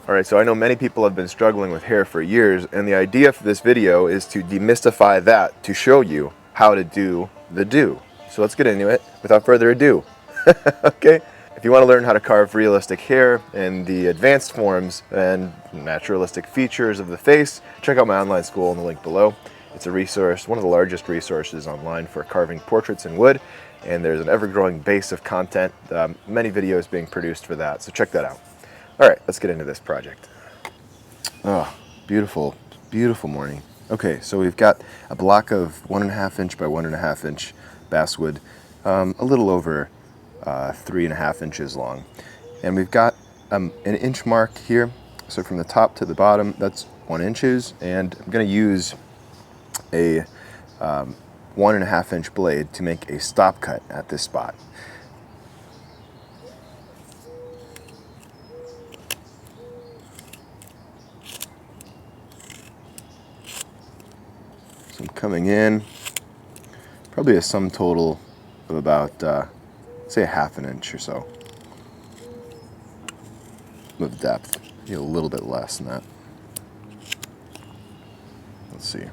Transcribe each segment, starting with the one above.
Alright, so I know many people have been struggling with hair for years, and the idea for this video is to demystify that, to show you how to do the do. So let's get into it without further ado. Okay? If you want to learn how to carve realistic hair and the advanced forms and naturalistic features of the face, check out my online school in the link below. It's a resource, one of the largest resources online for carving portraits in wood, and there's an ever-growing base of content, many videos being produced for that, so check that out. Alright, let's get into this project. Oh, beautiful, beautiful morning. Okay, so we've got a block of 1.5 inch by 1.5 inch basswood, a little over 3.5 inches long. And we've got an inch mark here, so from the top to the bottom, that's 1 inches, and I'm going to use a 1.5 inch blade to make a stop cut at this spot. So I'm coming in, probably a sum total of about, say, 1/2 inch or so of depth. Maybe a little bit less than that. Let's see.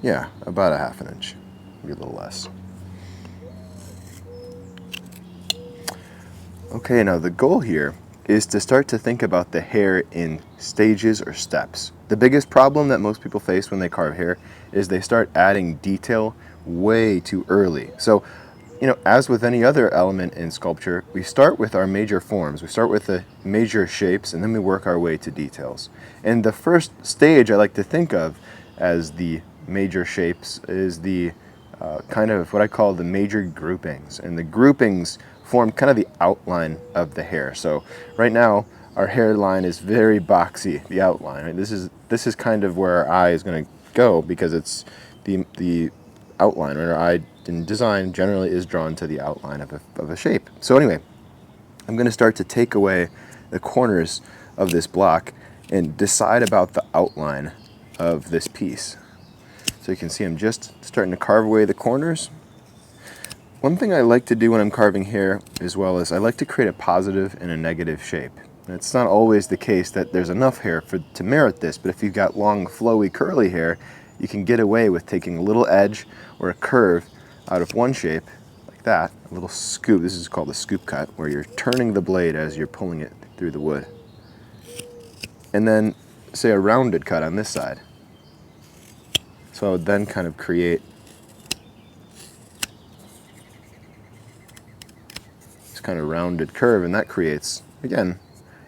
Yeah, about 1/2 inch, maybe a little less. Okay, now the goal here is to start to think about the hair in stages or steps. The biggest problem that most people face when they carve hair is they start adding detail way too early. So, you know, as with any other element in sculpture, we start with our major forms. We start with the major shapes, and then we work our way to details. And the first stage I like to think of as the major shapes is the kind of what I call the major groupings. And the groupings form kind of the outline of the hair. So right now our hairline is very boxy, the outline. Right? This is kind of where our eye is going to go because it's the outline. Right? Our eye in design generally is drawn to the outline of a shape. So anyway, I'm going to start to take away the corners of this block and decide about the outline of this piece. So you can see I'm just starting to carve away the corners. One thing I like to do when I'm carving hair as well is I like to create a positive and a negative shape. And it's not always the case that there's enough hair to merit this, but if you've got long, flowy, curly hair, you can get away with taking a little edge or a curve out of one shape, like that, a little scoop. This is called a scoop cut, where you're turning the blade as you're pulling it through the wood. And then, say, a rounded cut on this side. So I would then kind of create this kind of rounded curve, and that creates, again,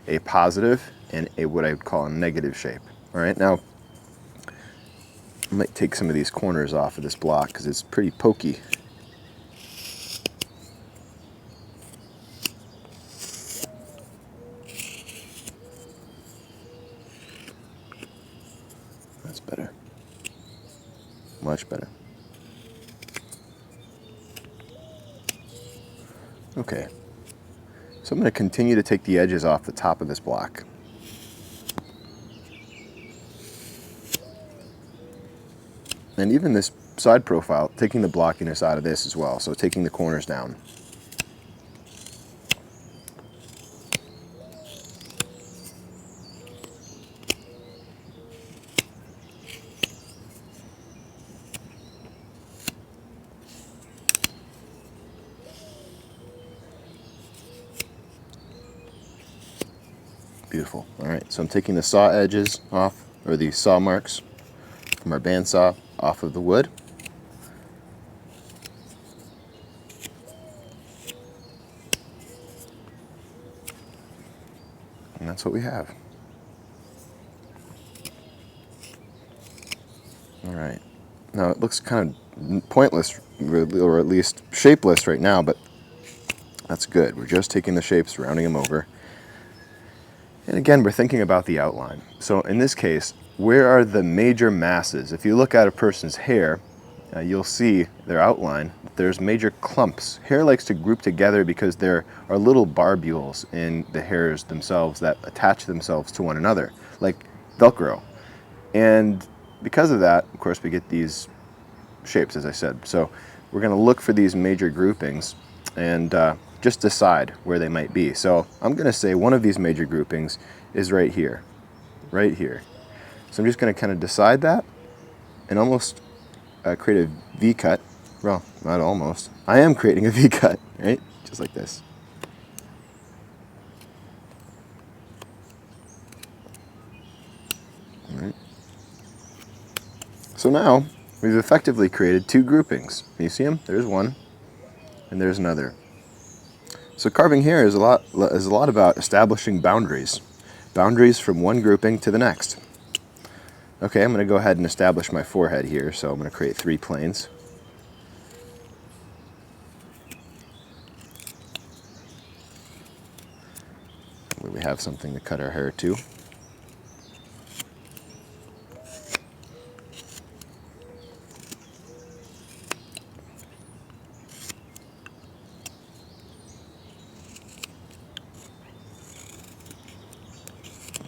a positive and a what I would call a negative shape. All right, now I might take some of these corners off of this block because it's pretty pokey. That's better. Much better. Okay, so I'm going to continue to take the edges off the top of this block. And even this side profile, taking the blockiness out of this as well, so taking the corners down. Beautiful. All right, so I'm taking the saw edges off, or the saw marks from our bandsaw off of the wood. And that's what we have. All right. Now it looks kind of pointless, or at least shapeless right now, but that's good. We're just taking the shapes, rounding them over. And again, we're thinking about the outline. So in this case, where are the major masses? If you look at a person's hair, you'll see their outline. There's major clumps. Hair likes to group together because there are little barbules in the hairs themselves that attach themselves to one another, like Velcro. And because of that, of course, we get these shapes, as I said. So we're going to look for these major groupings and just decide where they might be. So I'm going to say one of these major groupings is right here, right here. So I'm just going to kind of decide that and almost create a V-cut. Well, not almost. I am creating a V-cut, right? Just like this. All right. So now we've effectively created two groupings. Can you see them? There's one, and there's another. So carving hair is a lot about establishing boundaries. Boundaries from one grouping to the next. Okay, I'm going to go ahead and establish my forehead here, so I'm going to create 3 planes. We have something to cut our hair to.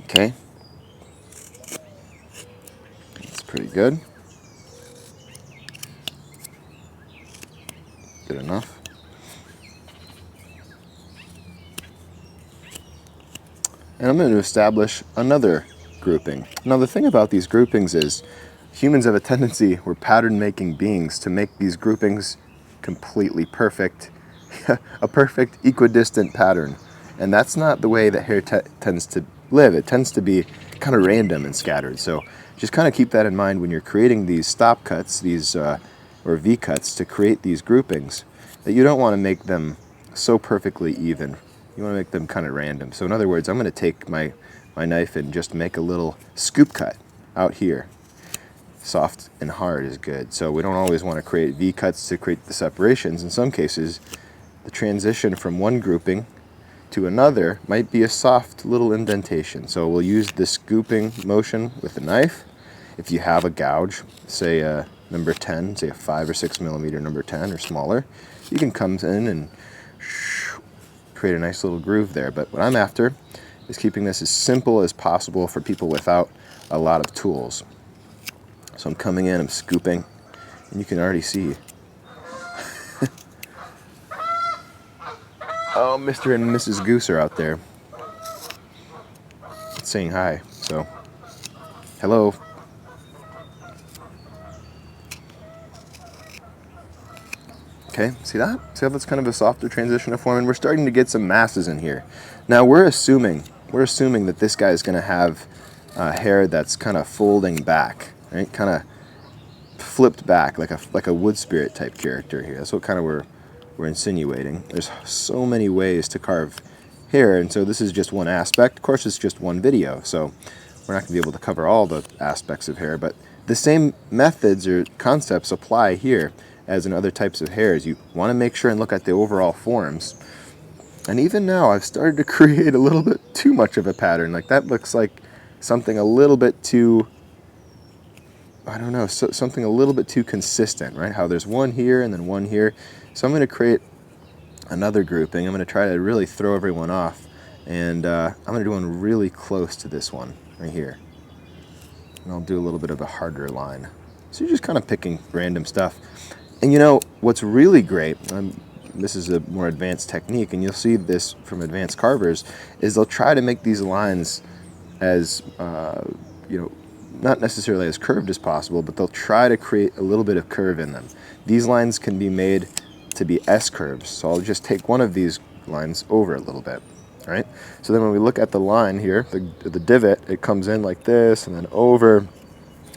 Okay, that's pretty good. Good enough. And I'm going to establish another grouping. Now the thing about these groupings is humans have a tendency, we're pattern-making beings, to make these groupings completely perfect, a perfect equidistant pattern. And that's not the way that hair tends to live. It tends to be kind of random and scattered. So just kind of keep that in mind when you're creating these stop cuts, these or V cuts to create these groupings, that you don't want to make them so perfectly even. You want to make them kind of random. So in other words, I'm going to take my knife and just make a little scoop cut out here. Soft and hard is good. So we don't always want to create V cuts to create the separations. In some cases, the transition from one grouping to another might be a soft little indentation. So we'll use this scooping motion with the knife. If you have a gouge, say a number 10, say a 5 or 6 millimeter number 10 or smaller, you can come in and create a nice little groove there. But what I'm after is keeping this as simple as possible for people without a lot of tools. So I'm coming in, I'm scooping, and you can already see. Oh, Mr. and Mrs. Goose are out there saying hi. So, hello. Okay, see that? See how that's kind of a softer transition of form? And we're starting to get some masses in here. Now we're assuming that this guy is going to have hair that's kind of folding back, right? Kind of flipped back, like a wood spirit type character here. That's what kind of we're insinuating. There's so many ways to carve hair, and so this is just one aspect. Of course, it's just one video, so we're not going to be able to cover all the aspects of hair, but the same methods or concepts apply here as in other types of hairs. You want to make sure and look at the overall forms. And even now, I've started to create a little bit too much of a pattern. Like that looks like something a little bit too, I don't know, something a little bit too consistent, right? How there's one here and then one here. So I'm going to create another grouping. I'm going to try to really throw everyone off. And I'm going to do one really close to this one right here. And I'll do a little bit of a harder line. So you're just kind of picking random stuff. And you know, what's really great, this is a more advanced technique, and you'll see this from advanced carvers, is they'll try to make these lines as, you know, not necessarily as curved as possible, but they'll try to create a little bit of curve in them. These lines can be made to be S-curves, so I'll just take one of these lines over a little bit, right? So then when we look at the line here, the divot, it comes in like this, and then over,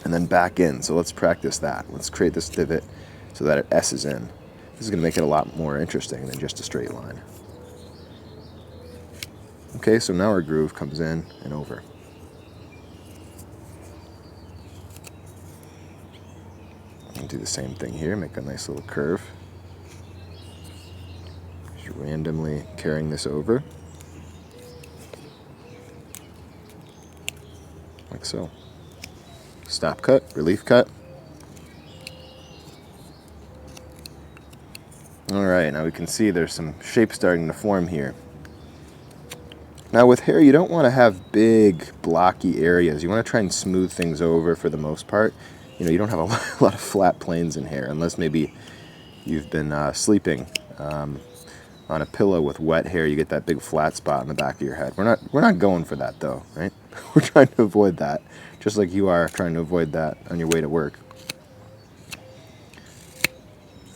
and then back in. So let's practice that. Let's create this divot so that it S's in. This is going to make it a lot more interesting than just a straight line. Okay, so now our groove comes in and over. And do the same thing here, make a nice little curve. Just randomly carrying this over. Like so. Stop cut, relief cut. All right, now we can see there's some shape starting to form here. Now with hair, you don't want to have big blocky areas. You want to try and smooth things over for the most part. You know, you don't have a lot of flat planes in hair, unless maybe you've been sleeping on a pillow with wet hair, you get that big flat spot on the back of your head. We're not going for that though, right? We're trying to avoid that, just like you are trying to avoid that on your way to work.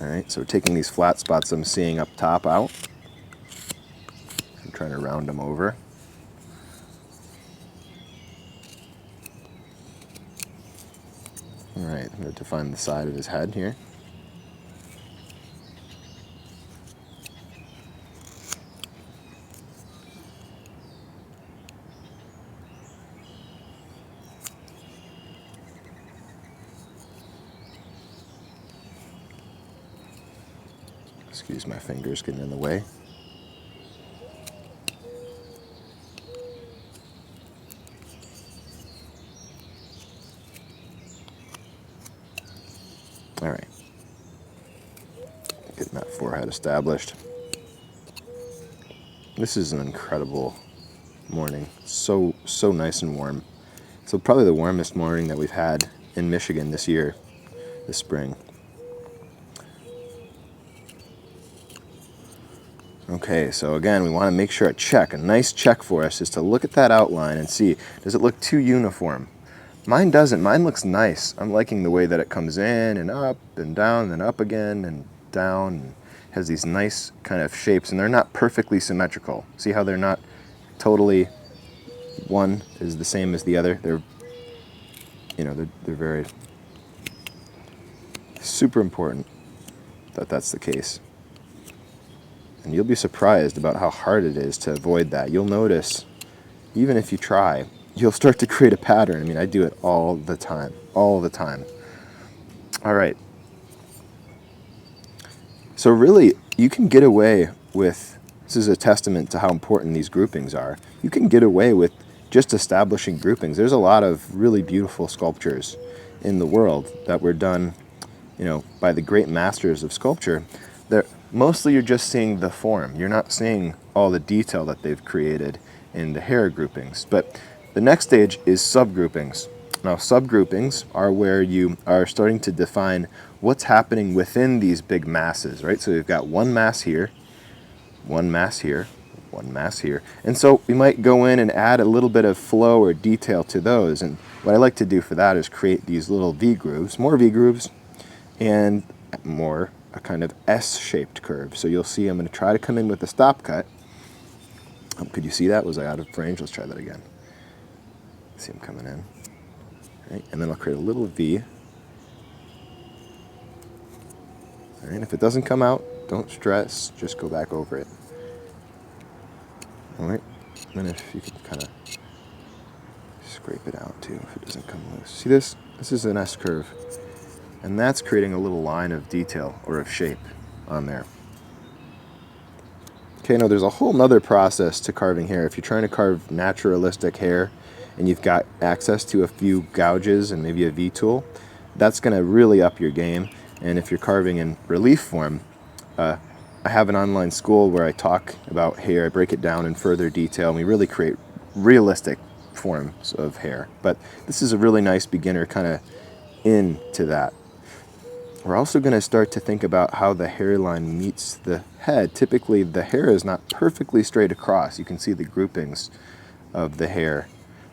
All right, so we're taking these flat spots I'm seeing up top out. I'm trying to round them over. All right, I'm going to define the side of his head here. Excuse my fingers getting in the way. All right. Getting that forehead established. This is an incredible morning. So nice and warm. So probably the warmest morning that we've had in Michigan this year, this spring. Okay, so again, we want to make sure a nice check for us is to look at that outline and see, does it look too uniform? Mine doesn't. Mine looks nice. I'm liking the way that it comes in and up and down and up again and down. And has these nice kind of shapes, and they're not perfectly symmetrical. See how they're not totally one is the same as the other? They're very super important that that's the case. And you'll be surprised about how hard it is to avoid that. You'll notice, even if you try, you'll start to create a pattern. I mean, I do it all the time. All right. So really, you can get away with, this is a testament to how important these groupings are. You can get away with just establishing groupings. There's a lot of really beautiful sculptures in the world that were done, by the great masters of sculpture. Mostly you're just seeing the form. You're not seeing all the detail that they've created in the hair groupings. But the next stage is subgroupings. Now, subgroupings are where you are starting to define what's happening within these big masses, right? So we've got one mass here, one mass here, one mass here. And so we might go in and add a little bit of flow or detail to those. And what I like to do for that is create these little V grooves, more V grooves, and more a kind of S-shaped curve. So you'll see I'm going to try to come in with a stop cut. Could you see that? Was I out of range? Let's try that again. See him coming in. Right, and then I'll create a little V. All right, if it doesn't come out, don't stress, just go back over it. All right, and then if you can kind of scrape it out too if it doesn't come loose. See this? This is an S curve. And that's creating a little line of detail or of shape on there. Okay, now there's a whole nother process to carving hair. If you're trying to carve naturalistic hair and you've got access to a few gouges and maybe a V-tool, that's going to really up your game. And if you're carving in relief form, I have an online school where I talk about hair. I break it down in further detail, and we really create realistic forms of hair. But this is a really nice beginner kind of into that. We're also going to start to think about how the hairline meets the head. Typically, the hair is not perfectly straight across. You can see the groupings of the hair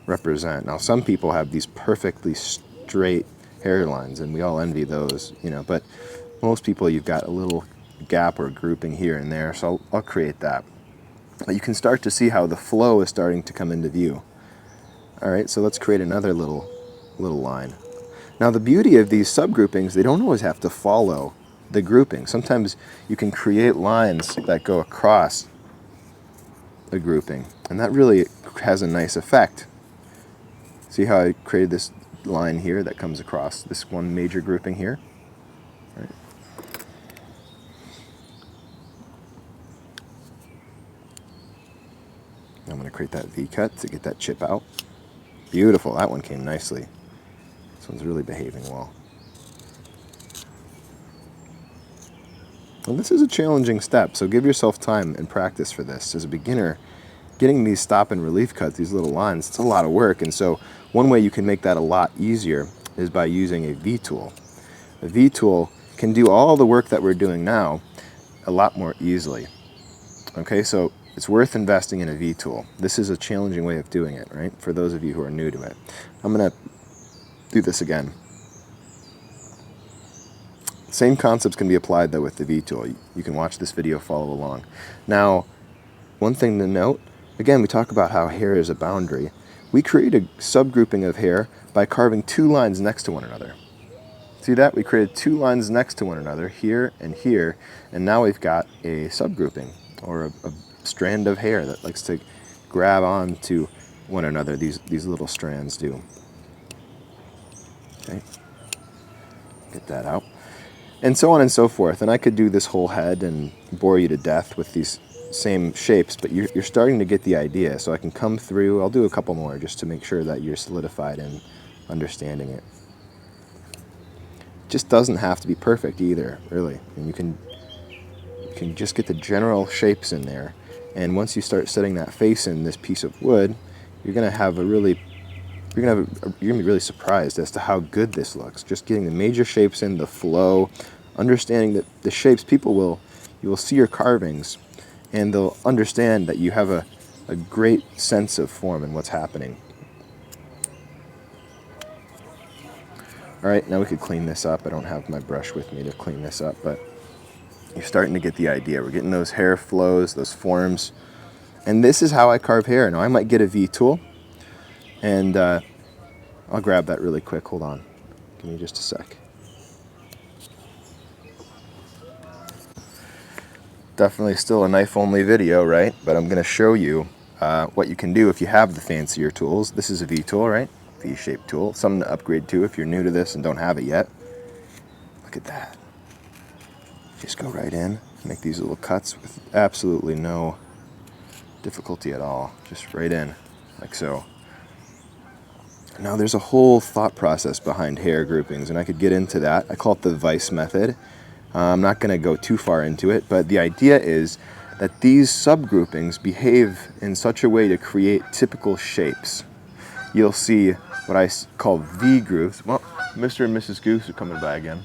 represent. Now, some people have these perfectly straight hairlines, and we all envy those, but most people, you've got a little gap or grouping here and there, so I'll create that. But you can start to see how the flow is starting to come into view. All right, so let's create another little line. Now, the beauty of these subgroupings, they don't always have to follow the grouping. Sometimes you can create lines that go across a grouping, and that really has a nice effect. See how I created this line here that comes across this one major grouping here? Right. I'm going to create that V-cut to get that chip out. Beautiful, that one came nicely. This one's really behaving well. And this is a challenging step, so give yourself time and practice for this. As a beginner, getting these stop and relief cuts, these little lines, it's a lot of work. And so one way you can make that a lot easier is by using a V-tool. A V-tool can do all the work that we're doing now a lot more easily. Okay, so it's worth investing in a V-tool. This is a challenging way of doing it, right? For those of you who are new to it. I'm going to do this again. Same concepts can be applied though with the V-tool. You can watch this video, follow along. Now, one thing to note, again, we talk about how hair is a boundary. We create a subgrouping of hair by carving 2 lines next to one another. See that? We created 2 lines next to one another, here, and now we've got a subgrouping, or a strand of hair that likes to grab on to one another, these little strands do. Okay, get that out. And so on and so forth. And I could do this whole head and bore you to death with these same shapes, but you're starting to get the idea. So I can come through, I'll do a couple more just to make sure that you're solidified in understanding it. Just doesn't have to be perfect either, really. And you can just get the general shapes in there, and once you start setting that face in this piece of wood, you're gonna be really surprised as to how good this looks. Just getting the major shapes in, the flow, understanding that the shapes, you will see your carvings, and they'll understand that you have a great sense of form and what's happening. All right, now we could clean this up. I don't have my brush with me to clean this up, but you're starting to get the idea. We're getting those hair flows, those forms, and this is how I carve hair. Now I might get a V-tool, and I'll grab that really quick. Hold on, give me just a sec. Definitely still a knife-only video, right? But I'm going to show you what you can do if you have the fancier tools. This is a V-tool, right? V-shaped tool. Something to upgrade to if you're new to this and don't have it yet. Look at that. Just go right in, make these little cuts with absolutely no difficulty at all. Just right in, like so. Now there's a whole thought process behind hair groupings, and I could get into that. I call it the Vice method. I'm not going to go too far into it, but the idea is that these subgroupings behave in such a way to create typical shapes. You'll see what I call V grooves. Well, Mr. and Mrs. Goose are coming by again.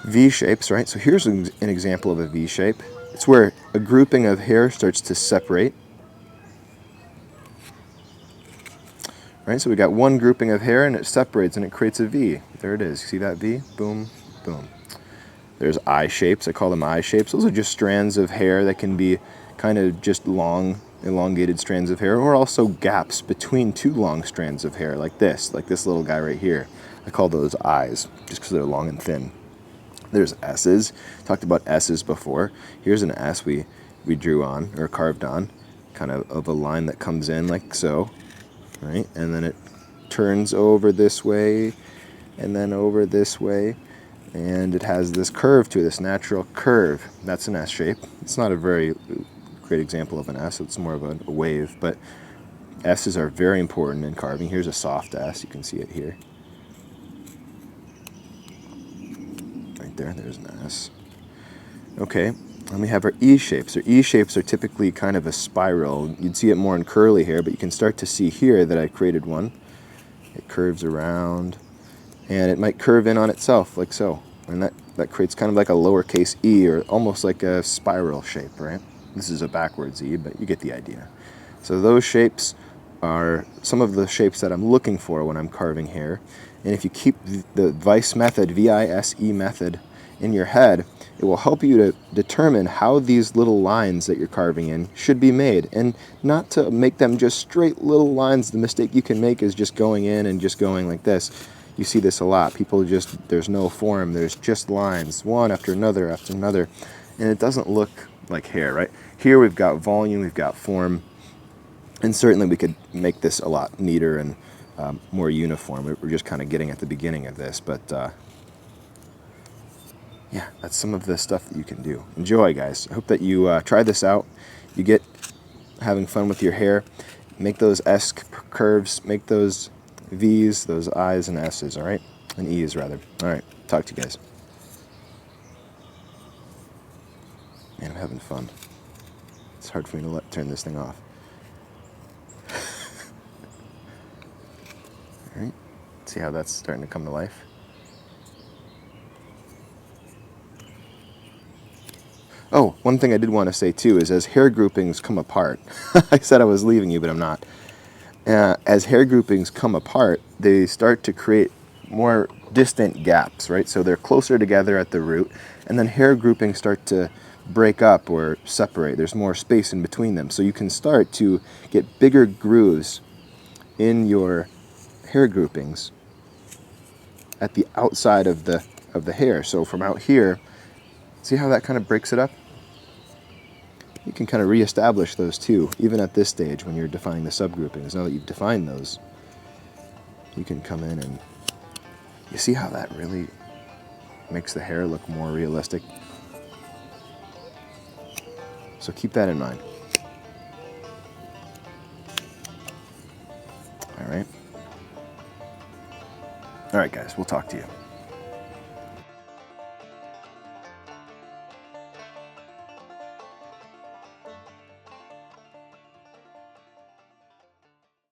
V shapes, right? So here's an example of a V shape. It's where a grouping of hair starts to separate. Right, so we got one grouping of hair and it separates and it creates a V. There it is. See that V? Boom, boom. There's eye shapes. I call them eye shapes. Those are just strands of hair that can be kind of just long, elongated strands of hair, or also gaps between 2 long strands of hair, like this little guy right here. I call those eyes, just because they're long and thin. There's S's. Talked about S's before. Here's an S we drew on, or carved on, kind of a line that comes in like so, right? And then it turns over this way, and then over this way, and it has this curve to it, this natural curve. That's an S shape. It's not a very great example of an S, it's more of a wave, but S's are very important in carving. Here's a soft S, you can see it here. Right there, there's an S. Okay, then we have our E shapes. Our E shapes are typically kind of a spiral. You'd see it more in curly hair, but you can start to see here that I created one. It curves around, and it might curve in on itself, like so. And that creates kind of like a lowercase e, or almost like a spiral shape, right? This is a backwards E, but you get the idea. So those shapes are some of the shapes that I'm looking for when I'm carving hair. And if you keep the Vice method, V-I-S-E method, in your head, it will help you to determine how these little lines that you're carving in should be made, and not to make them just straight little lines. The mistake you can make is just going in and just going like this. You see this a lot. People just, there's no form, there's just lines, one after another, and it doesn't look like hair, right? Here we've got volume, we've got form, and certainly we could make this a lot neater and more uniform. We're just kind of getting at the beginning of this, but yeah, that's some of the stuff that you can do. Enjoy, guys. I hope that you try this out. You get having fun with your hair. Make those S curves, make those V's, those I's and S's, all right? And E's, rather. All right, talk to you guys. Man, I'm having fun. It's hard for me to turn this thing off. All right, see how that's starting to come to life? Oh, Oh, one thing I did want to say too is as hair groupings come apart, I said I was leaving you, but I'm not. As hair groupings come apart, they start to create more distant gaps, right? So they're closer together at the root, and then hair groupings start to break up or separate. There's more space in between them. So you can start to get bigger grooves in your hair groupings at the outside of the hair. So from out here, see how that kind of breaks it up? You can kind of reestablish those too, even at this stage when you're defining the subgroupings. Now that you've defined those, you can come in and you see how that really makes the hair look more realistic. So keep that in mind. All right. All right, guys, we'll talk to you.